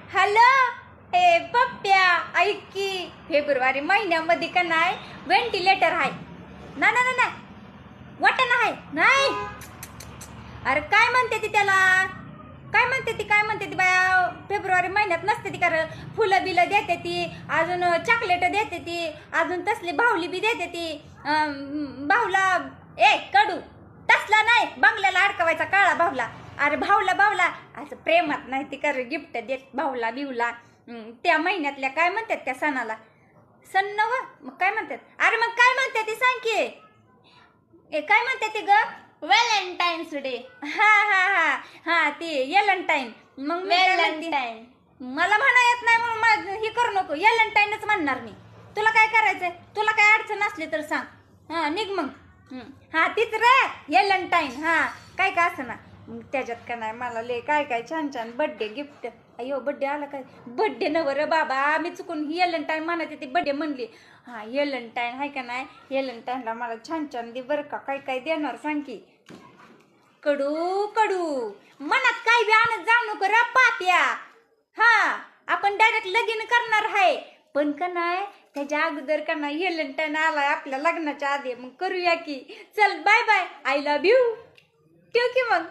Hello ए पप्प्या ऐक की February महिन्यामध्ये का नाही व्हेंटिलेटर आहे ना ना ना ना वाटण आहे नाही. अरे काय म्हणते ती त्याला काय म्हणते ती बाया फेब्रुवारी महिन्यात नसते ती कारण फुलं बिलं देते ती अजून चॉकलेट देते ती अजून तसली बाहुली बी देते ती बाहुला ए कडू तसला नाही बंगल्याला अडकवायचा काळा बाहुला. अरे भाऊला असं प्रेमात नाही ती कर गिफ्ट देत भाऊला बिवला. त्या महिन्यातल्या काय म्हणतात त्या सणाला सण नव मग काय म्हणतात. अरे मग काय म्हणते ती सांग की ए काय म्हणते ती ग व्हॅलेंटाईन्स डे. हा हा हा हा ती एलंटाईन. मग व्हॅलेंटाईन मला म्हणा येत नाही म्हणून मला हे करू नको एलंटाईनच म्हणणार मी. तुला काय करायचंय तुला काय अडचण असली तर सांग हा निघ मग. हा तीच रे एलंटाईन हा काय का असं ना त्याच्यात का नाही मला ले काय काय छान छान बड्डे गिफ्ट. अयो बड्डे आला काय बड्डे नव रे बाबा मी चुकून एलंटाईन म्हणायचे ती बड्डे म्हणली. हा एलंटाईन हाय का नाही एलंटाईनला मला छान छान दे बरं का काय काय देणार सांग की. कडू कडू मनात काय बी आणत जाऊ नको रे पाप्या. हा आपण डायरेक्ट लगीन करणार आहे पण का नाही त्याच्या अगोदर का नाही एलंटाईन आलाय आपल्या लग्नाच्या आधी मग करूया की. चल bye bye I love you ठेव की मग.